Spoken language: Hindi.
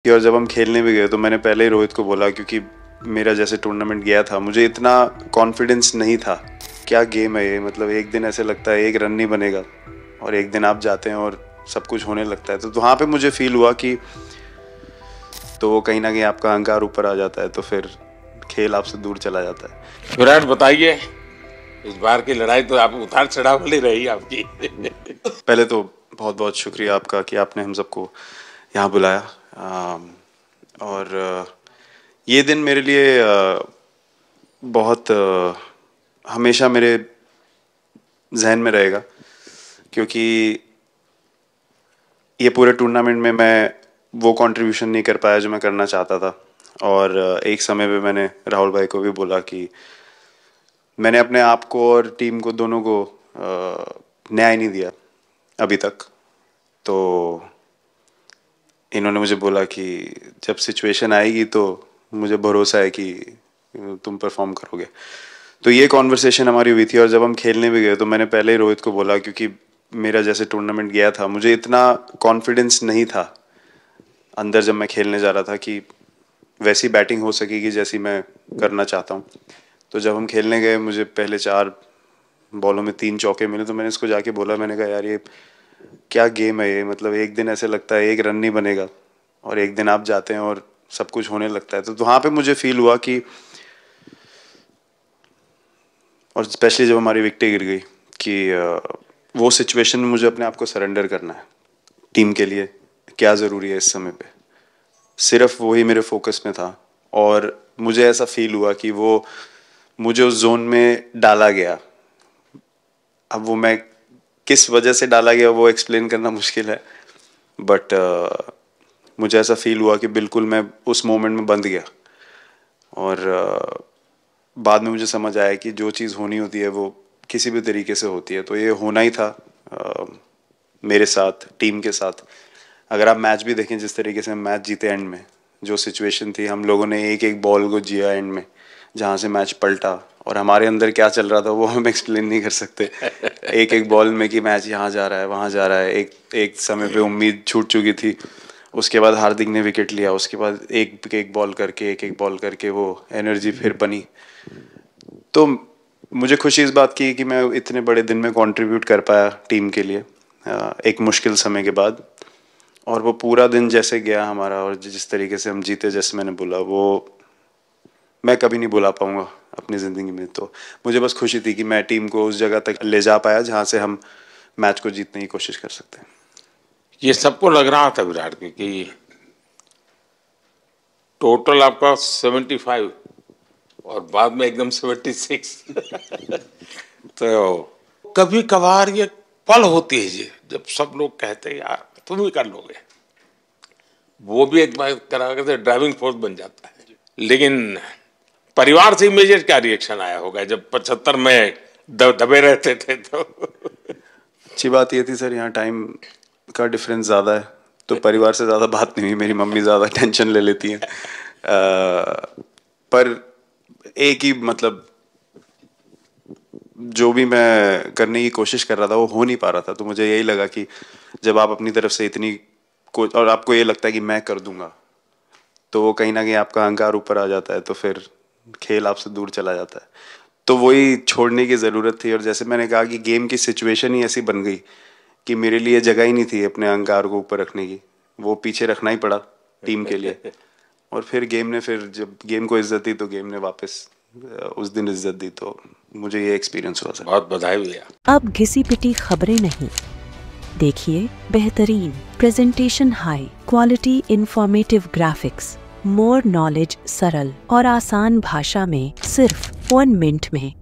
और जब हम खेलने भी गए तो मैंने पहले ही रोहित को बोला, क्योंकि मेरा जैसे टूर्नामेंट गया था मुझे इतना कॉन्फिडेंस नहीं था। क्या गेम है ये, मतलब एक दिन ऐसे लगता है एक रन नहीं बनेगा और एक दिन आप जाते हैं और सब कुछ होने लगता है। तो वहाँ पे मुझे फील हुआ कि तो वो कहीं ना कहीं आपका अहंकार ऊपर आ जाता है, तो फिर खेल आपसे दूर चला जाता है। विराट, बताइए, इस बार की लड़ाई तो आप उतार चढ़ाव वाली रही आपकी। पहले तो बहुत बहुत शुक्रिया आपका कि आपने हम सबको यहाँ बुलाया। और ये दिन मेरे लिए बहुत हमेशा मेरे जहन में रहेगा, क्योंकि ये पूरे टूर्नामेंट में मैं वो कंट्रीब्यूशन नहीं कर पाया जो मैं करना चाहता था। और एक समय पे मैंने राहुल भाई को भी बोला कि मैंने अपने आप को और टीम को दोनों को न्याय नहीं दिया अभी तक। तो इन्होंने मुझे बोला कि जब सिचुएशन आएगी तो मुझे भरोसा है कि तुम परफॉर्म करोगे। तो ये कॉन्वर्सेशन हमारी हुई थी। और जब हम खेलने भी गए तो मैंने पहले ही रोहित को बोला, क्योंकि मेरा जैसे टूर्नामेंट गया था मुझे इतना कॉन्फिडेंस नहीं था अंदर जब मैं खेलने जा रहा था कि वैसी बैटिंग हो सकेगी जैसी मैं करना चाहता हूँ। तो जब हम खेलने गए मुझे पहले 4 बॉलों में 3 चौके मिले, तो मैंने इसको जाके बोला, मैंने कहा यार ये क्या गेम है ये, मतलब एक दिन ऐसे लगता है एक रन नहीं बनेगा और एक दिन आप जाते हैं और सब कुछ होने लगता है। तो वहाँ पे मुझे फील हुआ कि, और स्पेशली जब हमारी विकेटें गिर गई, कि वो सिचुएशन में मुझे अपने आप को सरेंडर करना है। टीम के लिए क्या ज़रूरी है इस समय पे, सिर्फ वही मेरे फोकस में था। और मुझे ऐसा फील हुआ कि वो मुझे उस जोन में डाला गया। अब वो मैं किस वजह से डाला गया वो एक्सप्लेन करना मुश्किल है, बट मुझे ऐसा फील हुआ कि बिल्कुल मैं उस मोमेंट में बंध गया। और बाद में मुझे समझ आया कि जो चीज़ होनी होती है वो किसी भी तरीके से होती है। तो ये होना ही था मेरे साथ, टीम के साथ। अगर आप मैच भी देखें, जिस तरीके से हम मैच जीते एंड में, जो सिचुएशन थी, हम लोगों ने एक एक बॉल को जिया एंड में, जहाँ से मैच पलटा। और हमारे अंदर क्या चल रहा था वो हम एक्सप्लेन नहीं कर सकते। एक एक बॉल में कि मैच यहाँ जा रहा है वहाँ जा रहा है। एक समय पे उम्मीद छूट चुकी थी। उसके बाद हार्दिक ने विकेट लिया, उसके बाद एक एक बॉल करके वो एनर्जी फिर बनी। तो मुझे खुशी इस बात की कि मैं इतने बड़े दिन में कंट्रीब्यूट कर पाया टीम के लिए एक मुश्किल समय के बाद। और वो पूरा दिन जैसे गया हमारा और जिस तरीके से हम जीते, जैसे मैंने बोला, वो मैं कभी नहीं भुला पाऊंगा अपनी ज़िंदगी में। तो मुझे बस खुशी थी कि मैं टीम को उस जगह तक ले जा पाया जहाँ से हम मैच को जीतने की कोशिश कर सकते हैं। ये सबको लग रहा था विराट कि टोटल आपका 75 और बाद में एकदम 76। तो कभी कभार ये पल होती है जी, जब सब लोग कहते हैं यार तुम ही कर लोगे, वो भी एक बार करा के ड्राइविंग फोर्स बन जाता है। लेकिन परिवार से इमीडिएट क्या रिएक्शन आया होगा जब 75 में दबे रहते थे? तो अच्छी बात ये थी सर, यहाँ टाइम का डिफरेंस ज़्यादा है, तो परिवार से ज़्यादा बात नहीं हुई। मेरी मम्मी ज़्यादा टेंशन ले लेती हैं। पर एक ही, मतलब जो भी मैं करने की कोशिश कर रहा था वो हो नहीं पा रहा था। तो मुझे यही लगा कि जब आप अपनी तरफ से इतनी और आपको ये लगता है कि मैं कर दूंगा, तो वो कहीं ना कहीं आपका अहंकार ऊपर आ जाता है, तो फिर खेल आपसे दूर चला जाता है। तो वही छोड़ने की ज़रूरत थी। और जैसे मैंने कहा कि गेम की सिचुएशन ही ऐसी बन गई कि मेरे लिए जगह ही नहीं थी अपने अहंकार को ऊपर रखने की, वो पीछे रखना ही पड़ा टीम के लिए। और फिर गेम ने, फिर जब गेम को इज्जत दी तो गेम ने वापस उस दिन इज्जत दी। तो मुझे ये एक्सपीरियंस हुआ सर। बहुत बधाई भैया। अब घिसी पिटी खबरें नहीं, देखिए बेहतरीन presentation, high quality informative graphics, more knowledge, सरल और आसान भाषा में सिर्फ 1 मिनट में।